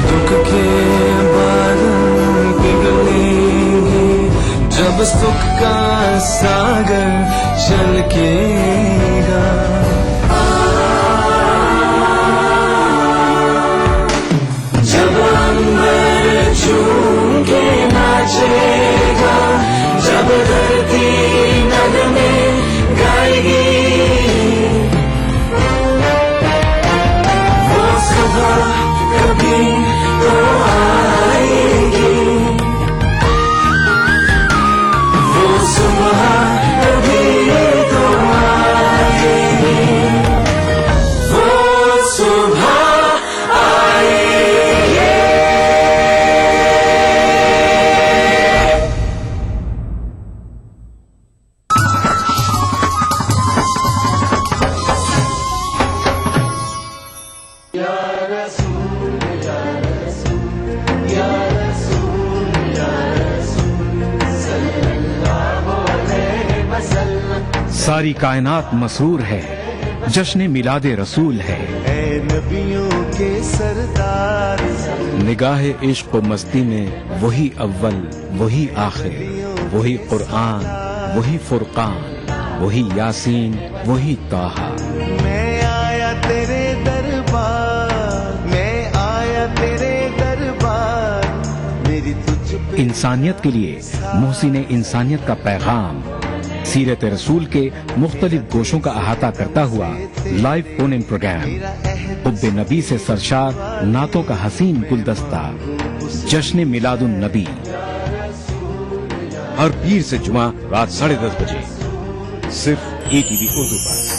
दुख के बादल पिघलेंगे, जब सुख का सागर छलकेगा। जब अंबर झूम के नाचेगा, जब धरती नगमे गाएगी, वो सुबह कभी तो आएगी, वो सुबह कभी तो आएगी, वो सुबह सारी कायनात मसरूर है, जश्न मिलादे रसूल है। ऐ नबियों के सरदार, निगाहे इश्क व मस्ती में वही अव्वल वही आखिर, वही कुरान वही फुरकान, वही यासीन वही ताहा। मैं आया तेरे दरबार, मैं आया तेरे दरबार, मेरी तुझ पे इंसानियत के लिए मोहसिन इंसानियत का पैगाम सीरत रसूल के मुख्तलिफ गोशों का अहाता करता हुआ लाइव फोन इन प्रोग्राम, हुब्बे नबी से सरशार नातों का हसीन गुलदस्ता, जश्न मिलादुन नबी, हर पीर से जुमा रात 10:30 बजे सिर्फ ईटीवी उर्दू पर।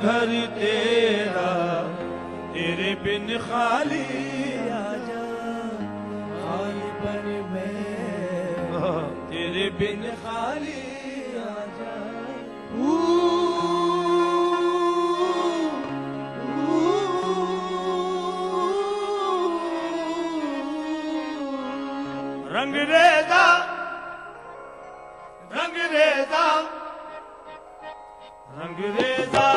घर तेरा तेरे बिन खाली आजा, खाली पन में तेरे बिन खाली आजा। रंग रेजा रंग रेजा रंग रेजा,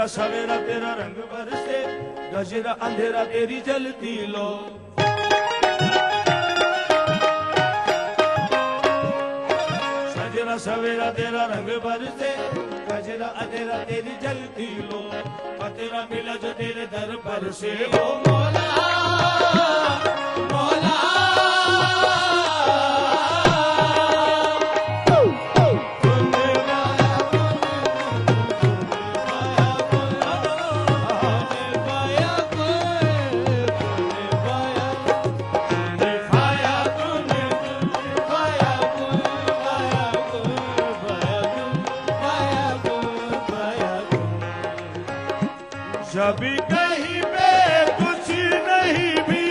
सजेरा सवेरा तेरा रंग बरसे, गजरा अंधेरा तेरी जलती लो। सजेरा सवेरा तेरा रंग बरसे, गजरा अंधेरा तेरी जलती लो। और तेरा मिला जो तेरे दर पर से, ओ मौला मौला। जब कहीं पे कुछ नहीं भी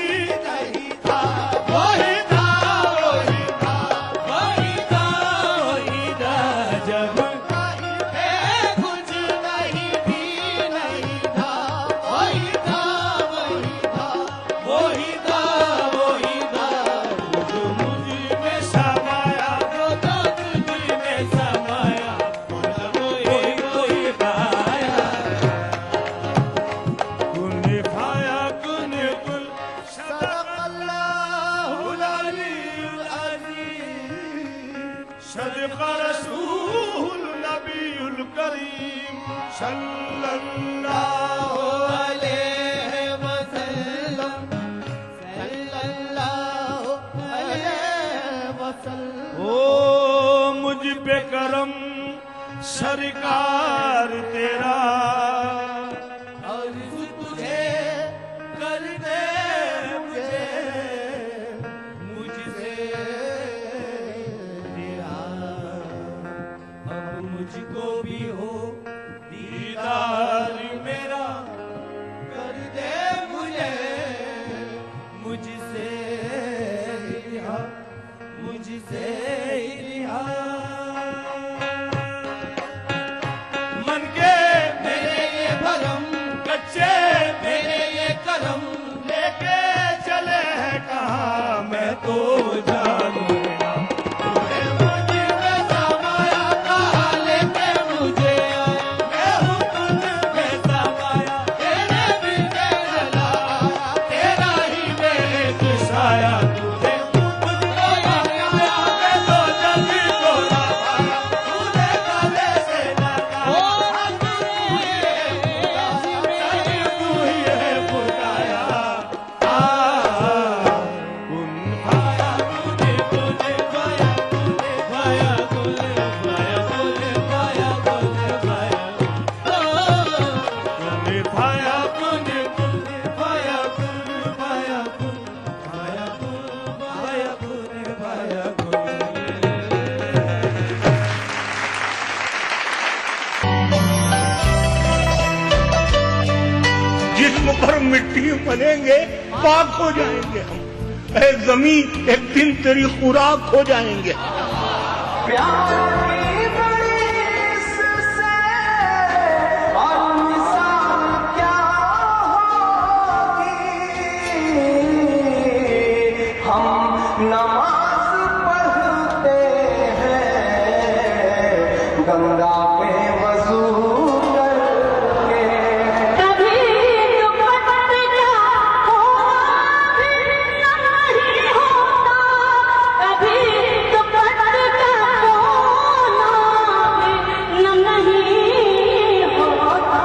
नहीं था, वही था वही था वही था वही था। जब कहीं पे कुछ नहीं भी नहीं था, वही था वही था वही था वही था। जो मुझ में समाया वो तो तुझ में समाया, कोई कोई पाया। सदक़ रसूल नबीउल करीम सल्लल्लाहु अलैहि वसल्लम सल्लल्लाहु अलैहि वसल्लम। ओ मुझ पे करम सरकार तेरा, अर्ज़ तुझे कर दे मुझे मुझसे मुझको भी हो दीदार मेरा, कर दे मुझे मुझसे रिहा मुझसे रिहा। मन के मेरे ये भरम कच्चे मेरे ये करम, लेके चले हैं कहाँ मैं तो जानू। जिस्म पर मिट्टी मलेंगे पाक हो जाएंगे हम, ऐ जमीन एक दिन तेरी खुराक हो जाएंगे। नमाज पढ़ते हैं गंगा पे वजू करके। कभी दुपट्टा होता नहीं होता, कभी दुपट्टा होना नहीं होता।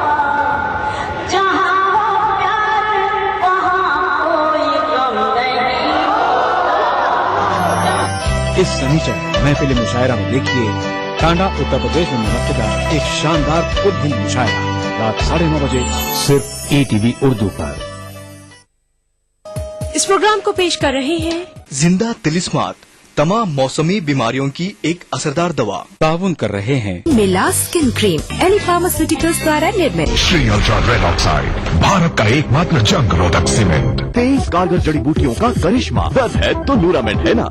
जहाँ हो प्यार वहाँ कोई गम नहीं होता। इस शनिचर महफिल मुशायरा में देखिए टांडा उत्तर प्रदेश में मुनक्किदा एक शानदार उद्भिन्न मुशायरा रात 9:30 बजे सिर्फ ATV उर्दू पर। इस प्रोग्राम को पेश कर रहे हैं जिंदा तिलिस्मात, तमाम मौसमी बीमारियों की एक असरदार दवा। ताउन कर रहे हैं मिला स्किन क्रीम, एली फार्मास्यूटिकल्स द्वारा निर्मित। Shri ultra red oxide, Bharat का एकमात्र जंग रोधक सीमेंट। 23 कारगर जड़ी बूटियों का करिश्मा, दर्द है तो न्यूरामेंट है ना।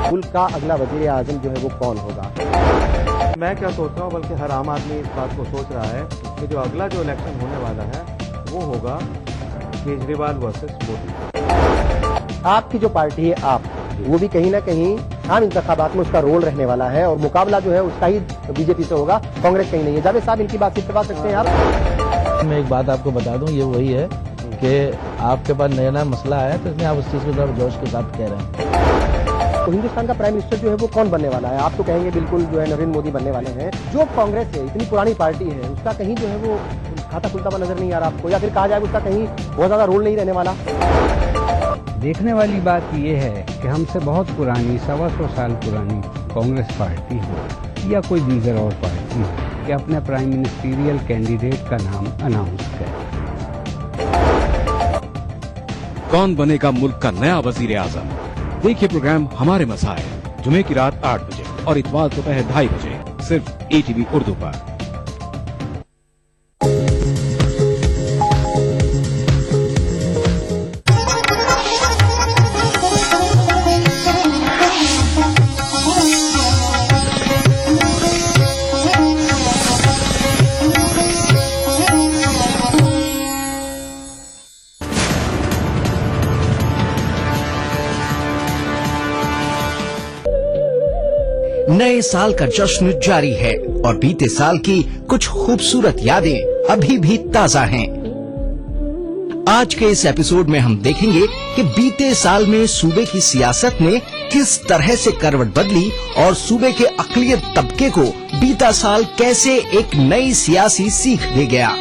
मुल्क का अगला वजीर आजम जो है वो कौन होगा? मैं क्या सोच रहा हूँ, बल्कि हर आम आदमी इस बात को सोच रहा है कि जो अगला जो इलेक्शन होने वाला है वो होगा केजरीवाल वर्सेस मोदी। आपकी जो पार्टी है आप, वो भी कहीं ना कहीं आम इंतखाबात में उसका रोल रहने वाला है और मुकाबला जो है उसका ही बीजेपी से होगा, कांग्रेस कहीं नहीं है। जावेद साहब इनकी बात से इत्तेफाक रखते हैं आप? मैं एक बात आपको बता दूं, ये वही है कि आपके पास नया नया मसला आया तो इसमें आप उस चीज़ को जोश के साथ कह रहे हैं। तो हिंदुस्तान का प्राइम मिनिस्टर जो है वो कौन बनने वाला है? आप तो कहेंगे बिल्कुल जो है नरेंद्र मोदी बनने वाले हैं। जो कांग्रेस है, इतनी पुरानी पार्टी है, उसका कहीं जो है वो खाता खुलता हुआ नजर नहीं आ रहा आपको, या फिर कहा जाए उसका कहीं बहुत ज्यादा रोल नहीं रहने वाला? देखने वाली बात ये है कि हमसे बहुत पुरानी 125 साल पुरानी कांग्रेस पार्टी हो या कोई दीगर और पार्टी हो कि अपने प्राइम मिनिस्टीरियल कैंडिडेट का नाम अनाउंस करे। कौन बनेगा मुल्क का नया वजीर आजम? देखिए प्रोग्राम हमारे मसाइल जुमे की रात 8 बजे और इतवार दोपहर 2:30 बजे सिर्फ ATV उर्दू पर। नए साल का जश्न जारी है और बीते साल की कुछ खूबसूरत यादें अभी भी ताजा हैं। आज के इस एपिसोड में हम देखेंगे कि बीते साल में सूबे की सियासत ने किस तरह से करवट बदली और सूबे के अक़लियत तबके को बीता साल कैसे एक नई सियासी सीख दे गया।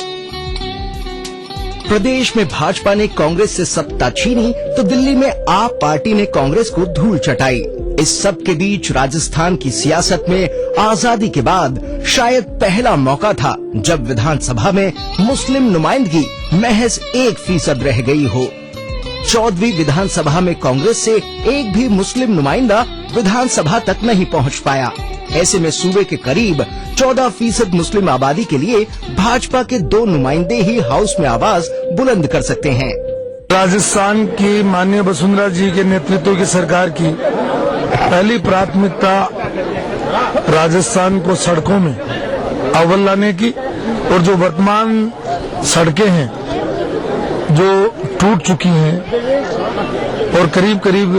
प्रदेश में भाजपा ने कांग्रेस से सत्ता छीनी तो दिल्ली में आप पार्टी ने कांग्रेस को धूल चटाई। इस सब के बीच राजस्थान की सियासत में आजादी के बाद शायद पहला मौका था जब विधानसभा में मुस्लिम नुमाइंदगी महज 1% रह गई हो। 14वीं विधानसभा में कांग्रेस से एक भी मुस्लिम नुमाइंदा विधानसभा तक नहीं पहुंच पाया। ऐसे में सूबे के करीब 14% मुस्लिम आबादी के लिए भाजपा के 2 नुमाइंदे ही हाउस में आवाज बुलंद कर सकते हैं। राजस्थान की माननीय वसुंधरा जी के नेतृत्व की सरकार की पहली प्राथमिकता राजस्थान को सड़कों में अव्वल लाने की, और जो वर्तमान सड़कें हैं जो टूट चुकी हैं और करीब करीब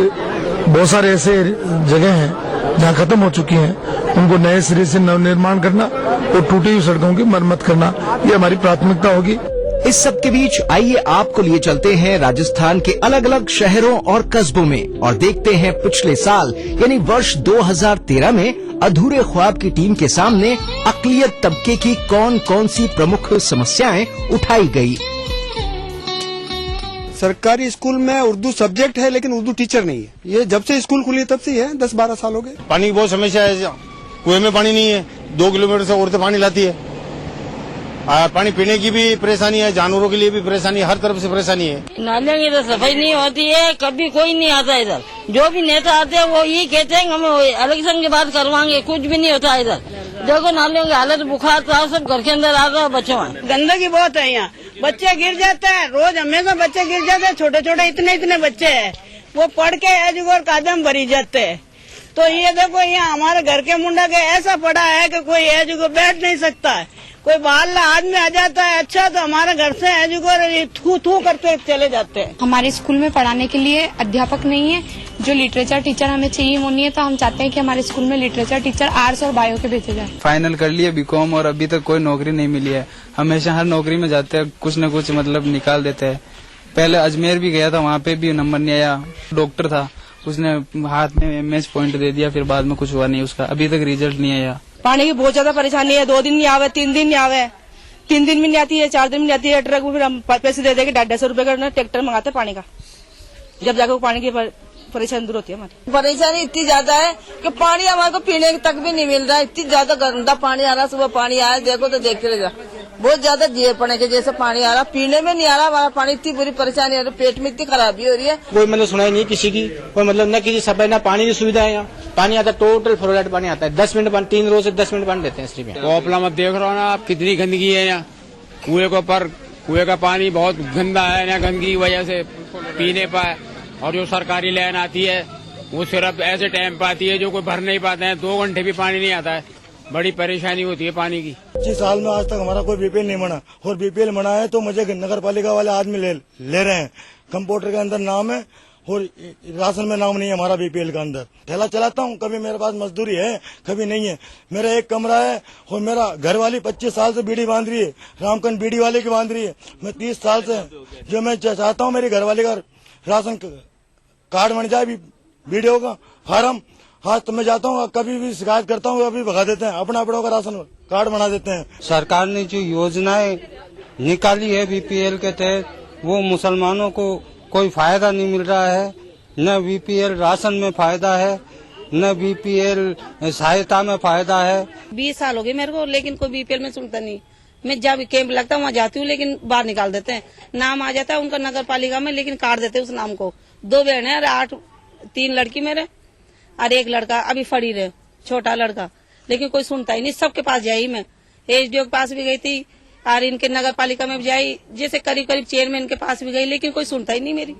बहुत सारे ऐसे जगह हैं जहां खत्म हो चुकी हैं, उनको नए सिरे से नवनिर्माण करना और टूटी हुई सड़कों की मरम्मत करना, ये हमारी प्राथमिकता होगी। इस सब के बीच आइए आपको लिए चलते हैं राजस्थान के अलग अलग शहरों और कस्बों में और देखते हैं पिछले साल यानी वर्ष 2013 में अधूरे ख्वाब की टीम के सामने अक़लियत तबके की कौन कौन सी प्रमुख समस्याएं उठाई गई। सरकारी स्कूल में उर्दू सब्जेक्ट है लेकिन उर्दू टीचर नहीं है। ये जब से स्कूल खुली तब से ही है, 10-12 साल हो गए। पानी की बहुत समस्या है, कुएं में पानी नहीं है, 2 किलोमीटर से औरतें पानी लाती है। पानी पीने की भी परेशानी है, जानवरों के लिए भी परेशानी है, हर तरफ से परेशानी है। नालियों की तो सफाई नहीं होती है, कभी कोई नहीं आता इधर। जो भी नेता आते हैं वो ये कहते हैं हम इलेक्शन के बाद करवाएंगे, कुछ भी नहीं होता इधर। देखो नालियों की हालत, बुखार था, सब घर के अंदर आ रहा है बच्चों में। गंदगी बहुत है यहाँ, बच्चे गिर जाते हैं, रोज हमेशा बच्चे गिर जाते हैं। छोटे छोटे इतने बच्चे हैं, वो पढ़ के एज और कादम भरी जाते हैं। तो ये देखो यहाँ हमारे घर के मुंडा के ऐसा पड़ा है कि कोई एज को बैठ नहीं सकता है, कोई बाहर आदमी आ जाता है अच्छा तो हमारे घर से एज को थू करते चले जाते हैं। हमारे स्कूल में पढ़ाने के लिए अध्यापक नहीं है, जो लिटरेचर टीचर हमें चाहिए वो नहीं है, तो हम चाहते हैं कि हमारे स्कूल में लिटरेचर टीचर आर्ट्स और बायो के भेजे जाए। फाइनल कर लिए बीकॉम और अभी तक कोई नौकरी नहीं मिली है। हमेशा हर नौकरी में जाते हैं कुछ न कुछ मतलब निकाल देते हैं। पहले अजमेर भी गया था, वहाँ पे भी नंबर नहीं आया। डॉक्टर था, उसने हाथ में MS पॉइंट दे दिया, फिर बाद में कुछ हुआ नहीं उसका, अभी तक रिजल्ट नहीं आया। पानी की बहुत ज्यादा परेशानी है, 2 दिन नहीं आवे, 3 दिन नहीं आवे, 3 दिन में नहीं आती है, 4 दिन में नहीं आती है। ट्रक में फिर हम पैसे दे देंगे, 150 रुपए का ट्रैक्टर मंगाते पानी का, जब जाकर पानी की परेशानी दूर होती है। हमारी परेशानी इतनी ज्यादा है कि पानी हमारे को पीने तक भी नहीं मिल रहा है, इतनी ज्यादा गंदा पानी आ रहा। सुबह पानी आया देखो तो देखते रह जा, बहुत ज्यादा जिए पड़े के जैसे पानी आ रहा, पीने में नहीं आ रहा हमारा पानी। इतनी बुरी परेशानी आ रही, पेट में इतनी खराबी हो रही है। कोई मतलब सुनाई नहीं किसी की, कोई मतलब न किसी सफाई न पानी की सुविधा है। यहाँ पानी आता है, टोटल फ्लोराइड पानी आता है, 10 मिनट पानी, 3 रोज से 10 मिनट पानी देते हैं स्ट्रीम में। कोपला में देख रहे हो ना आप, कितनी गंदगी है यहाँ कुएं के ऊपर। कुएं का पानी बहुत गंदा है ना, गंदगी की वजह से पी नहीं पाए। और जो सरकारी लाइन आती है वो सिर्फ ऐसे टाइम पे आती है जो कोई भर नहीं पाते हैं, 2 घंटे भी पानी नहीं आता है, बड़ी परेशानी होती है पानी की। 25 साल में आज तक हमारा कोई BPL नहीं बना, और BPL बना है तो मुझे नगर पालिका वाले आदमी ले रहे हैं। कंप्यूटर के अंदर नाम है और राशन में नाम नहीं है हमारा बीपीएल का अंदर। ठेला चलाता हूँ, कभी मेरे पास मजदूरी है, कभी नहीं है। मेरा एक कमरा है और मेरा घरवाली 25 साल से बीड़ी बांध रही है, रामकन बीड़ी वाले की बांध रही है। मैं 30 साल से, जो मैं चाहता हूँ मेरी घरवाली का राशन कार्ड बन जाए, बीडीओ का फार्म। हाँ, तो मैं जाता हूँ, कभी भी शिकायत करता हूँ, अभी भगा देते हैं, अपना अपनों का राशन कार्ड बना देते हैं। सरकार ने जो योजनाएं निकाली है बीपीएल के तहत, वो मुसलमानों को कोई फायदा नहीं मिल रहा है। न बीपीएल राशन में फायदा है, न बीपीएल सहायता में फायदा है। 20 साल हो गए मेरे को, लेकिन कोई बीपीएल में सुनता नहीं। मैं जब कैंप लगता हूँ वहाँ जाती हूँ, लेकिन बाहर निकाल देते हैं। नाम आ जाता है उनका नगर पालिका में, लेकिन काट देते हैं उस नाम को। 2 बहन है और 3 लड़की मेरे और 1 लड़का अभी फड़ी रहे, छोटा लड़का, लेकिन कोई सुनता ही नहीं। सबके पास जाई, मैं एसडीओ के पास भी गई थी और इनके नगर पालिका में भी जाई, जैसे करीब चेयरमैन के पास भी गई, लेकिन कोई सुनता ही नहीं मेरी।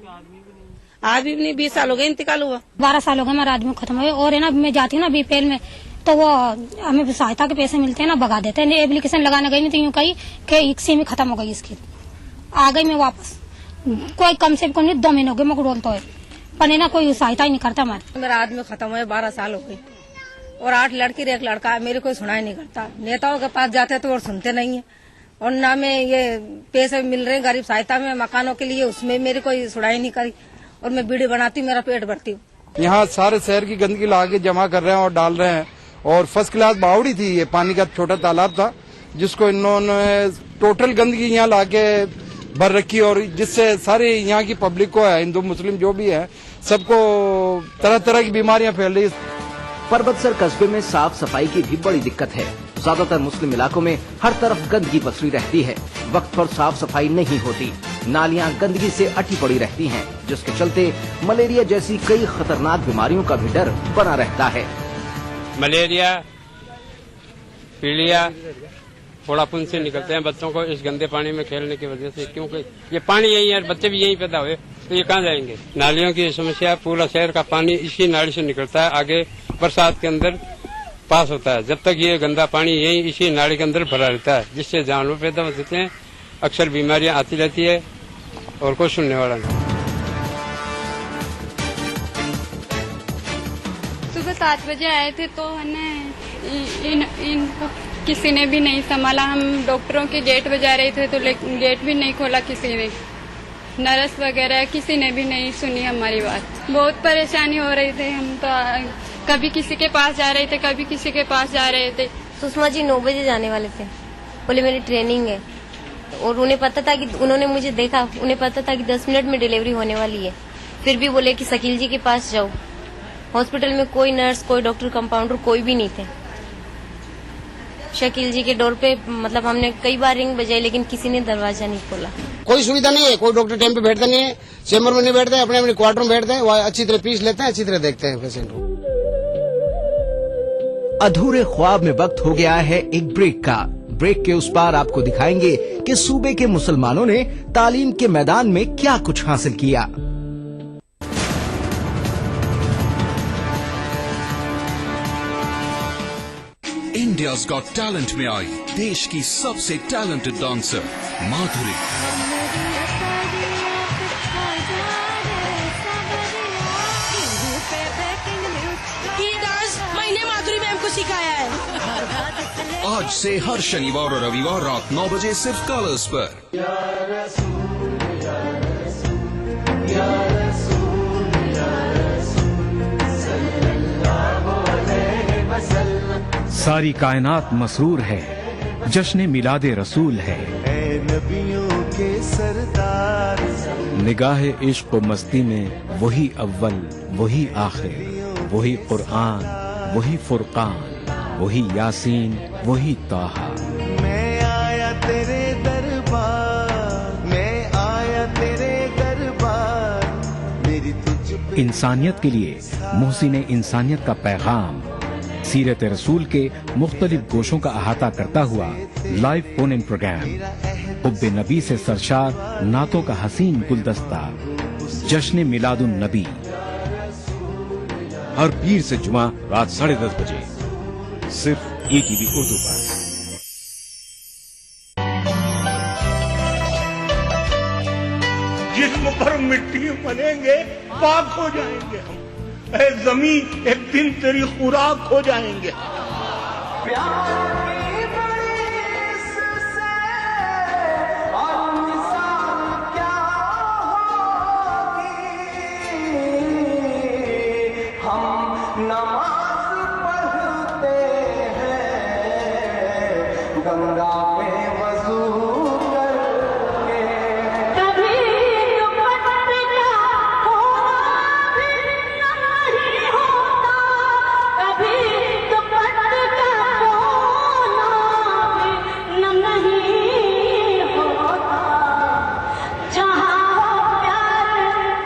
आज भी नहीं, 20 साल हो गए इंतकाल हुआ। 12 साल हो गए हमारा आदमी खत्म हुए। और है ना, मैं जाती हूँ ना बीपीएल में, तो वो हमें सहायता के पैसे मिलते हैं ना, भगा देते हैं। एप्लीकेशन लगाने गई नहीं तो यूँ कही कि इक्सी में खत्म हो गई इसकी। आ गई मैं वापस, कोई कम से कम 2 महीने हो गए मुझे डोलते हुए, पर ना कोई सहायता ही नहीं करता हमारे। मेरा आदमी खत्म हुए 12 साल हो गए और 8 लड़की 1 लड़का, मेरे कोई सुनाई नहीं करता। नेताओं के पास जाते तो वो सुनते नहीं है, और ना में ये पैसे मिल रहे हैं गरीब सहायता में मकानों के लिए, उसमें मेरी कोई सुनाई नहीं करी। और मैं बीड़ी बनाती हूँ, मेरा पेट भरती हूँ। यहाँ सारे शहर की गंदगी ला के जमा कर रहे हैं और डाल रहे हैं। और फर्स्ट क्लास बावड़ी थी, ये पानी का छोटा तालाब था, जिसको इन्होंने टोटल गंदगी यहाँ ला के भर रखी, और जिससे सारी यहाँ की पब्लिक को है, हिंदू मुस्लिम जो भी है, सबको तरह तरह की बीमारियां फैल रही है। परबतसर कस्बे में साफ सफाई की भी बड़ी दिक्कत है। ज्यादातर मुस्लिम इलाकों में हर तरफ गंदगी पसरी रहती है, वक्त पर साफ सफाई नहीं होती, नालियां गंदगी से अटी पड़ी रहती हैं, जिसके चलते मलेरिया जैसी कई खतरनाक बीमारियों का भी डर बना रहता है। मलेरिया, पीलिया, फोड़ापुन से निकलते हैं बच्चों को इस गंदे पानी में खेलने की वजह से, क्योंकि ये पानी यही है, बच्चे भी यही पैदा हुए, तो ये कहाँ जाएंगे। नालियों की समस्या, पूरा शहर का पानी इसी नाली से निकलता है, आगे बरसात के अंदर पास होता है। जब तक ये गंदा पानी यही इसी नाली के अंदर भरा रहता है, जिससे जानवर पैदा हो जाते हैं, अक्सर बीमारियां आती रहती है और कोई सुनने वाला नहीं। सुबह 7 बजे आए थे तो इनको किसी ने भी नहीं संभाला। हम डॉक्टरों के गेट बजा रहे थे तो गेट भी नहीं खोला किसी ने, नर्स वगैरह किसी ने भी नहीं सुनी हमारी बात। बहुत परेशानी हो रही थी, हम तो कभी किसी के पास जा रहे थे, कभी किसी के पास जा रहे थे। सुषमा जी 9 बजे जाने वाले थे, बोले मेरी ट्रेनिंग है, और उन्हें पता था कि, उन्होंने मुझे देखा, उन्हें पता था कि 10 मिनट में डिलीवरी होने वाली है, फिर भी बोले कि शकील जी के पास जाओ। हॉस्पिटल में कोई नर्स, कोई डॉक्टर, कंपाउंडर कोई भी नहीं थे। शकील जी के डोर पे मतलब हमने कई बार रिंग बजाई, लेकिन किसी ने दरवाजा नहीं खोला। कोई सुविधा नहीं है, कोई डॉक्टर टाइम पे बैठता नहीं है, चेम्बर में नहीं बैठते, अपने अपने क्वार्टर में बैठते हैं, वो अच्छी तरह पीस लेते हैं, अच्छी तरह देखते हैं पेशेंट को। अधूरे ख्वाब में वक्त हो गया है एक ब्रेक का। ब्रेक के उस पार आपको दिखाएंगे कि सूबे के मुसलमानों ने तालीम के मैदान में क्या कुछ हासिल किया। इंडियाज़ गॉट टैलेंट में आई देश की सबसे टैलेंटेड डांसर माधुरी। ये डांस मैंने माधुरी मैम को सिखाया है। आज से हर शनिवार और रविवार रात 9 बजे सिर्फ कलर्स पर। सारी कायनात मसरूर है, जश्न मिलादे रसूल है। नबियों के सरदार, निगाह इश्क व मस्ती में वही अव्वल, वही आखिर, वही कुरआन, वही फुरकान, वही यासीन, वही ताहा। मैं आया तेरे दरबार, मैं आया तेरे दरबार, मेरी तुझ। इंसानियत के लिए मोहसिन इंसानियत का पैगाम, सीरत रसूल के मुख्तलिफ गोशों का अहाता करता हुआ लाइव फोन इन प्रोग्राम, हुब्बे नबी से सरशार नातों का हसीन गुलदस्ता, जश्न मिलादुन नबी, हर पीर से जुमा रात 10:30 बजे सिर्फ ETV उर्दू पर। जिस्म पर मिट्टी बनेंगे, पाक हो जाएंगे हम। ऐ जमीन एक दिन तेरी खुराक हो जाएंगे। गंगा पे वजू करके कभी दुपट्टे का होना भी नहीं होता, कभी दुपट्टे का होना भी नहीं होता। जहाँ हो प्यार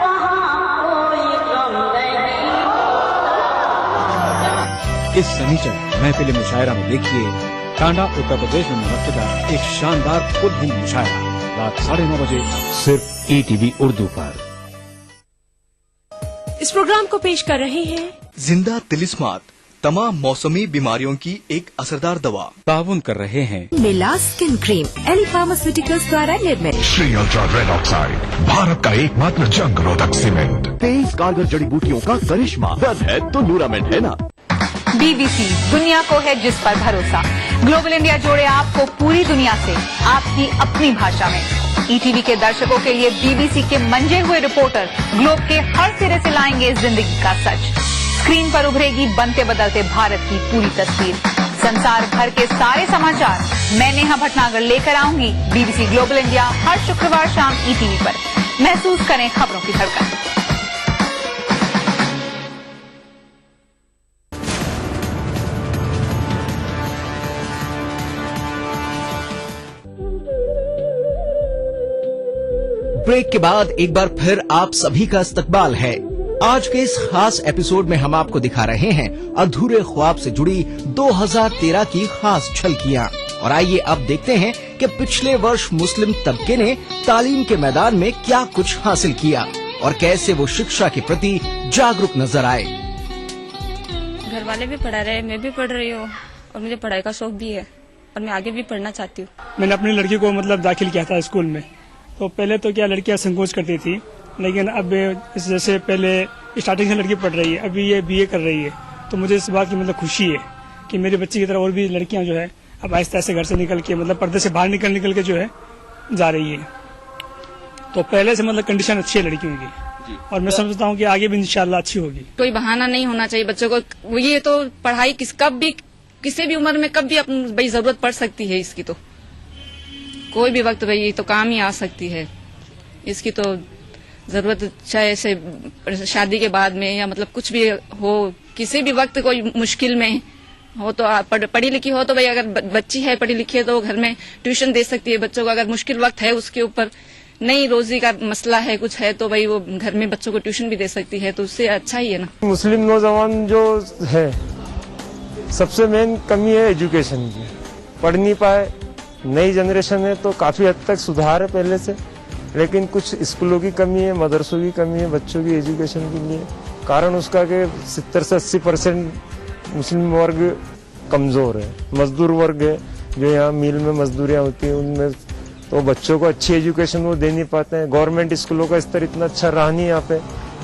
वहाँ कोई गम नहीं होता। इस शनिचर महफिल मुशायरा में देखिए टांडा उत्तर प्रदेश में मुनक्किदा एक शानदार उद्भूत मुशायरा रात 9:30 बजे सिर्फ ETV उर्दू पर। इस प्रोग्राम को पेश कर रहे हैं जिंदा तिलिस्मात, तमाम मौसमी बीमारियों की एक असरदार दवा। ताउन कर रहे हैं मिला स्किन क्रीम एली फार्मास्यूटिकल्स द्वारा निर्मित। Shri ultra red oxide, Bharat का एकमात्र जंग रोधक सीमेंट। 23 कारगर जड़ी बूटियों का करिश्मा, दर्द है तो न्यूरामेड है ना। BBC दुनिया को है जिस पर भरोसा। ग्लोबल इंडिया जोड़े आपको पूरी दुनिया से आपकी अपनी भाषा में। ETV के दर्शकों के लिए BBC के मंजे हुए रिपोर्टर ग्लोब के हर सिरे से लाएंगे जिंदगी का सच। स्क्रीन पर उभरेगी बनते बदलते भारत की पूरी तस्वीर। संसार भर के सारे समाचार मैं नेहा भटनागर लेकर आऊंगी BBC ग्लोबल इंडिया हर शुक्रवार शाम ETV पर। महसूस करें खबरों की धड़कन। ब्रेक के बाद एक बार फिर आप सभी का इस्तकबाल है। आज के इस खास एपिसोड में हम आपको दिखा रहे हैं अधूरे ख्वाब से जुड़ी 2013 की खास झलकियां। और आइए अब देखते हैं कि पिछले वर्ष मुस्लिम तबके ने तालीम के मैदान में क्या कुछ हासिल किया और कैसे वो शिक्षा के प्रति जागरूक नजर आए। घर वाले भी पढ़ा रहे हैं, मैं भी पढ़ रही हूँ और मुझे पढ़ाई का शौक भी है और मैं आगे भी पढ़ना चाहती हूँ। मैंने अपनी लड़की को दाखिल किया था स्कूल में। तो पहले तो क्या लड़कियां संकोच करती थी, लेकिन अब जैसे पहले स्टार्टिंग से लड़की पढ़ रही है, अभी ये BA कर रही है, तो मुझे इस बात की खुशी है कि मेरी बच्ची की तरह और भी लड़कियां जो है अब आहिस्ता आहिस्ता घर से निकल के पर्दे से बाहर निकल के जो है जा रही है। तो पहले से कंडीशन अच्छी है लड़कियों की और मैं समझता हूँ कि आगे भी इंशाल्लाह अच्छी होगी। कोई बहाना नहीं होना चाहिए बच्चों को। ये तो पढ़ाई कब भी किसी भी उम्र में कब भी भाई जरूरत पड़ सकती है इसकी, तो कोई भी वक्त भाई तो काम ही आ सकती है इसकी। तो जरूरत चाहे ऐसे शादी के बाद में या कुछ भी हो, किसी भी वक्त कोई मुश्किल में हो तो पढ़ी लिखी हो तो भाई अगर बच्ची है पढ़ी लिखी है तो वो घर में ट्यूशन दे सकती है बच्चों को। अगर मुश्किल वक्त है उसके ऊपर नहीं रोजी का मसला है कुछ है तो भाई वो घर में बच्चों को ट्यूशन भी दे सकती है, तो उससे अच्छा ही है ना। मुस्लिम नौजवान जो है सबसे मेन कमी है एजुकेशन की, पढ़ नहीं पाए। नई जनरेशन है तो काफी हद तक सुधार है पहले से, लेकिन कुछ स्कूलों की कमी है, मदरसों की कमी है बच्चों की एजुकेशन के लिए। कारण उसका कि 70 से 80% मुस्लिम वर्ग कमजोर है, मजदूर वर्ग है जो यहाँ मिल में मजदूरियाँ होती हैं उनमें, तो बच्चों को अच्छी एजुकेशन वो दे नहीं पाते हैं। गवर्नमेंट स्कूलों का स्तर इतना अच्छा रहा नहीं यहाँ पे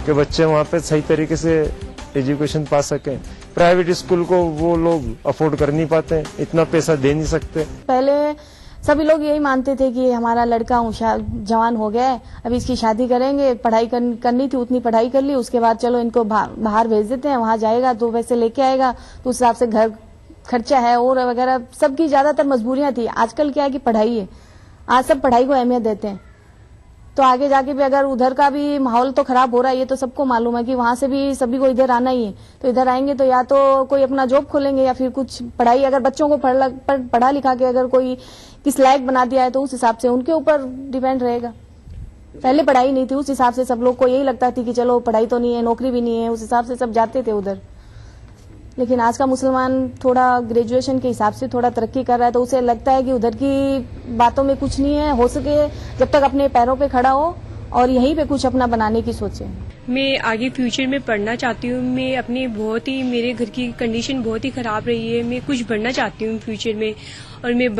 कि बच्चे वहाँ पे सही तरीके से एजुकेशन पा सकें। प्राइवेट स्कूल को वो लोग अफोर्ड कर नहीं पाते, इतना पैसा दे नहीं सकते। पहले सभी लोग यही मानते थे कि हमारा लड़का जवान हो गया है, अभी इसकी शादी करेंगे, पढ़ाई करनी थी उतनी पढ़ाई कर ली, उसके बाद चलो इनको बाहर भेज देते हैं, वहां जाएगा तो पैसे लेके आएगा, तो उस हिसाब से घर खर्चा है और वगैरह सबकी ज्यादातर मजबूरियां थी। आजकल क्या है कि पढ़ाई है, आज सब पढ़ाई को अहमियत देते हैं। तो आगे जाके भी अगर उधर का भी माहौल तो खराब हो रहा है, ये तो सबको मालूम है कि वहां से भी सभी को इधर आना ही है। तो इधर आएंगे तो या तो कोई अपना जॉब खोलेंगे या फिर कुछ पढ़ाई, अगर बच्चों को पढ़ा लिखा के अगर कोई किस लायक बना दिया है तो उस हिसाब से उनके ऊपर डिपेंड रहेगा। पहले पढ़ाई नहीं थी, उस हिसाब से सब लोग को यही लगता थी कि चलो पढ़ाई तो नहीं है, नौकरी भी नहीं है, उस हिसाब से सब जाते थे उधर। लेकिन आज का मुसलमान थोड़ा ग्रेजुएशन के हिसाब से थोड़ा तरक्की कर रहा है, तो उसे लगता है कि उधर की बातों में कुछ नहीं है, हो सके जब तक अपने पैरों पे खड़ा हो और यहीं पे कुछ अपना बनाने की सोचे। मैं आगे फ्यूचर में पढ़ना चाहती हूँ। मैं अपने मेरे घर की कंडीशन बहुत ही ख़राब रही है। मैं कुछ बनना चाहती हूँ फ्यूचर में, और मैं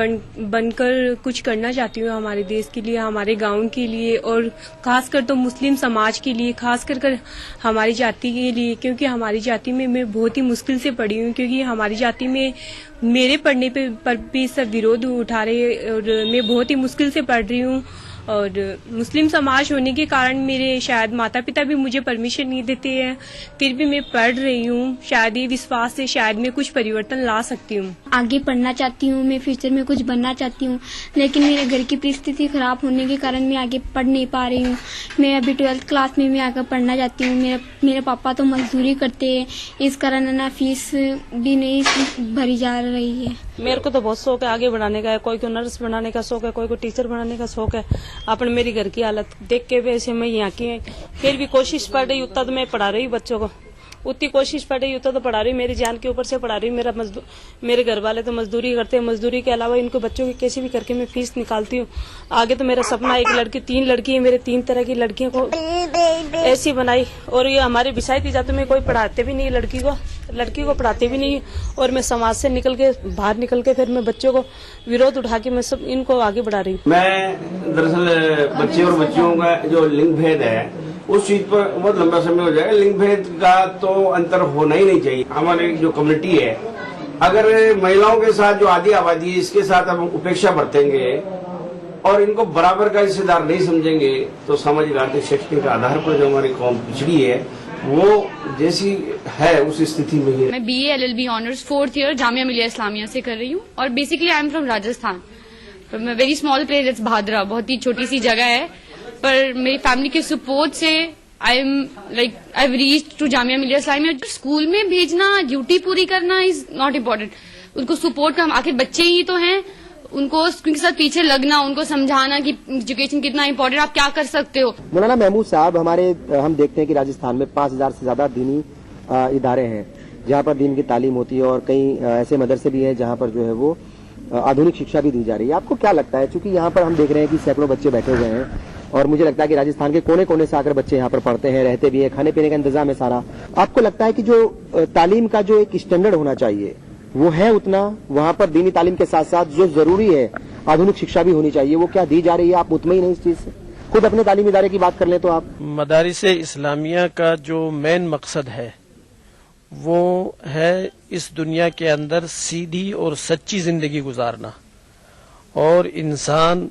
बनकर कुछ करना चाहती हूँ हमारे देश के लिए, हमारे गांव के लिए, और खासकर तो मुस्लिम समाज के लिए, खास कर हमारी जाति के लिए, क्योंकि हमारी जाति में मैं बहुत ही मुश्किल से पढ़ी हूँ, क्योंकि हमारी जाति में मेरे पढ़ने पर भी सब विरोध उठा रहे, और मैं बहुत ही मुश्किल से पढ़ रही हूँ। और मुस्लिम समाज होने के कारण मेरे शायद माता पिता भी मुझे परमिशन नहीं देते हैं, फिर भी मैं पढ़ रही हूँ। शायद ये विश्वास से शायद मैं कुछ परिवर्तन ला सकती हूँ। आगे पढ़ना चाहती हूँ, मैं फ्यूचर में कुछ बनना चाहती हूँ, लेकिन मेरे घर की परिस्थिति खराब होने के कारण मैं आगे पढ़ नहीं पा रही हूँ। मैं अभी 12th क्लास में मैं आगे पढ़ना चाहती हूँ। मेरे पापा तो मजदूरी करते हैं, इस कारण ना फीस भी नहीं भरी जा रही है। मेरे को तो बहुत शौक है आगे बढ़ाने का, कोई को नर्स बनाने का शौक है, कोई को टीचर बनाने का शौक है। अपन मेरी घर की हालत देख के वैसे मैं यहाँ की फिर भी कोशिश पढ़ रही, उतना तो मैं पढ़ा रही हूँ बच्चों को, उतनी कोशिश पढ़ रही, उतना तो पढ़ा रही हूँ, मेरी जान के ऊपर से पढ़ा रही हूँ। मेरे घर वाले तो मजदूरी करते हैं, मजदूरी के अलावा इनको बच्चों की कैसे भी करके मैं फीस निकालती हूँ। आगे तो मेरा सपना एक लड़की, 3 लड़की है मेरे, 3 तरह की लड़कियों को ऐसी बनाई। और ये हमारे बिसाई जाते में कोई पढ़ाते भी नहीं लड़की को पढ़ाते भी नहीं। और मैं समाज से बाहर निकल के फिर मैं बच्चों को विरोध उठा के मैं सब इनको आगे बढ़ा रही हूँ। मैं दरअसल बच्चे और बच्चियों का जो लिंग भेद है उस चीज पर बहुत लंबा समय हो जाएगा। लिंग भेद का तो अंतर होना ही नहीं चाहिए। हमारी जो कम्युनिटी है, अगर महिलाओं के साथ जो आधी आबादी है इसके साथ हम उपेक्षा बरतेंगे और इनको बराबर का हिस्सेदार नहीं समझेंगे तो सामाजिक आर्थिक शैक्षणिक आधार पर जो हमारी कौम पिछड़ी है वो जैसी है उस स्थिति में है। मैं BA LLB honours 4th year Jamia Millia Islamia से कर रही हूँ, और basically I am from Rajasthan. Very small place, it's Bhadra, बहुत ही छोटी सी जगह है, पर मेरी फैमिली के सपोर्ट से I have reached to Jamia Millia Islamia. School में भेजना, ड्यूटी पूरी करना इज नॉट इम्पोर्टेंट, उनको सपोर्ट करना, आखिर बच्चे ही तो हैं, उनको उनके साथ पीछे लगना, उनको समझाना कि एजुकेशन कितना इम्पोर्टेंट, आप क्या कर सकते हो। मौलाना महमूद साहब, हम देखते हैं कि राजस्थान में 5000 से ज्यादा दीनी इदारे हैं जहाँ पर दीन की तालीम होती है, और कई ऐसे मदरसे भी हैं जहाँ पर जो है वो आधुनिक शिक्षा भी दी जा रही है। आपको क्या लगता है, चूंकि यहाँ पर हम देख रहे हैं कि सैकड़ों बच्चे बैठे हुए हैं, और मुझे लगता है कि राजस्थान के कोने कोने से आकर बच्चे यहाँ पर पढ़ते हैं, रहते भी हैं, खाने पीने का इंतजाम है सारा। आपको लगता है कि जो तालीम का जो एक स्टैंडर्ड होना चाहिए वो है उतना, वहाँ पर दीनी तालीम के साथ साथ जो जरूरी है आधुनिक शिक्षा भी होनी चाहिए, वो क्या दी जा रही है? आप मुतमईन हैं इस चीज से? खुद अपने तालीमी इदारे की बात कर लें तो आप। मदारिस इस्लामिया का जो मेन मकसद है वो है इस दुनिया के अंदर सीधी और सच्ची जिंदगी गुजारना, और इंसान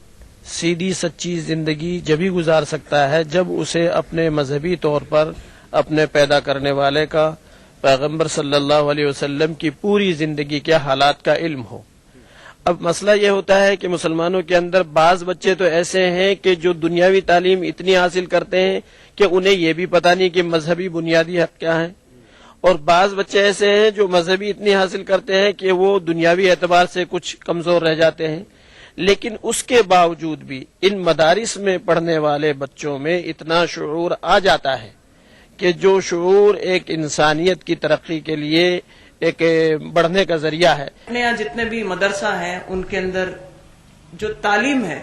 सीधी सच्ची जिंदगी जब ही गुजार सकता है जब उसे अपने मजहबी तौर पर अपने पैदा करने वाले का, पैगंबर सल्लल्लाहु अलैहि वसल्लम की पूरी जिंदगी के हालात का इल्म हो। अब मसला यह होता है कि मुसलमानों के अंदर बाज बच्चे तो ऐसे हैं कि जो दुनियावी तालीम इतनी हासिल करते हैं कि उन्हें यह भी पता नहीं कि मजहबी बुनियादी हक क्या है, और बाज बच्चे ऐसे हैं जो मजहबी इतनी हासिल करते हैं कि वो दुनियावी एतबार से कुछ कमजोर रह जाते हैं। लेकिन उसके बावजूद भी इन मदारिस में पढ़ने वाले बच्चों में इतना शुऊर आ जाता है कि जो शुऊर एक इंसानियत की तरक्की के लिए एक बढ़ने का जरिया है। अपने यहाँ जितने भी मदरसा हैं उनके अंदर जो तालीम है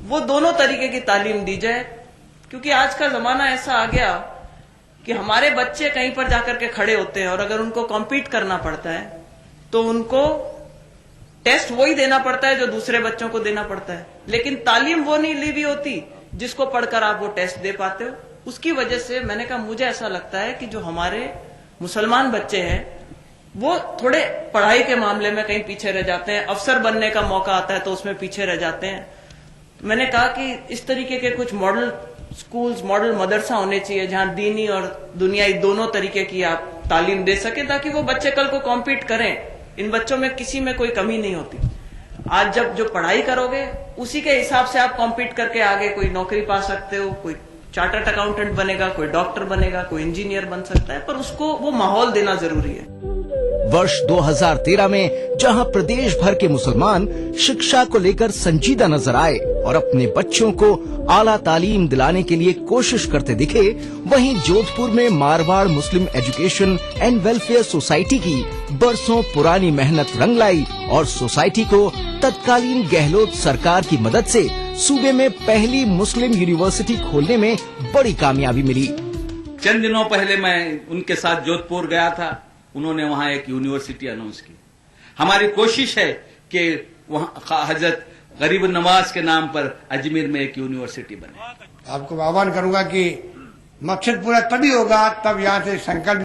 वो दोनों तरीके की तालीम दी जाए, क्योंकि आज का जमाना ऐसा आ गया कि हमारे बच्चे कहीं पर जाकर के खड़े होते हैं और अगर उनको कॉम्पीट करना पड़ता है तो उनको टेस्ट वही देना पड़ता है जो दूसरे बच्चों को देना पड़ता है, लेकिन तालीम वो नहीं ली हुई होती जिसको पढ़कर आप वो टेस्ट दे पाते हो। उसकी वजह से मैंने कहा मुझे ऐसा लगता है कि जो हमारे मुसलमान बच्चे हैं वो थोड़े पढ़ाई के मामले में कहीं पीछे रह जाते हैं, अफसर बनने का मौका आता है तो उसमें पीछे रह जाते हैं। मैंने कहा कि इस तरीके के कुछ मॉडल स्कूल्स, मॉडल मदरसा होने चाहिए जहां दीनी और दुनियाई दोनों तरीके की आप तालीम दे सके, ताकि वो बच्चे कल को कॉम्पीट करें। इन बच्चों में किसी में कोई कमी नहीं होती। आज जब जो पढ़ाई करोगे उसी के हिसाब से आप कॉम्पीट करके आगे कोई नौकरी पा सकते हो, कोई चार्टर्ड अकाउंटेंट बनेगा, कोई डॉक्टर बनेगा, कोई इंजीनियर बन सकता है, पर उसको वो माहौल देना जरूरी है। वर्ष 2013 में जहां प्रदेश भर के मुसलमान शिक्षा को लेकर संजीदा नजर आए और अपने बच्चों को आला तालीम दिलाने के लिए कोशिश करते दिखे, वहीं जोधपुर में मारवाड़ मुस्लिम एजुकेशन एंड वेलफेयर सोसाइटी की बरसों पुरानी मेहनत रंग लाई और सोसाइटी को तत्कालीन गहलोत सरकार की मदद से सूबे में पहली मुस्लिम यूनिवर्सिटी खोलने में बड़ी कामयाबी मिली। चंद दिनों पहले मैं उनके साथ जोधपुर गया था, उन्होंने वहां एक यूनिवर्सिटी अनाउंस की। हमारी कोशिश है कि वहां हजरत गरीब नवाज के नाम पर अजमेर में एक यूनिवर्सिटी बने। आपको आह्वान करूंगा कि मकसद पूरा तभी होगा तब यहाँ से संकल्प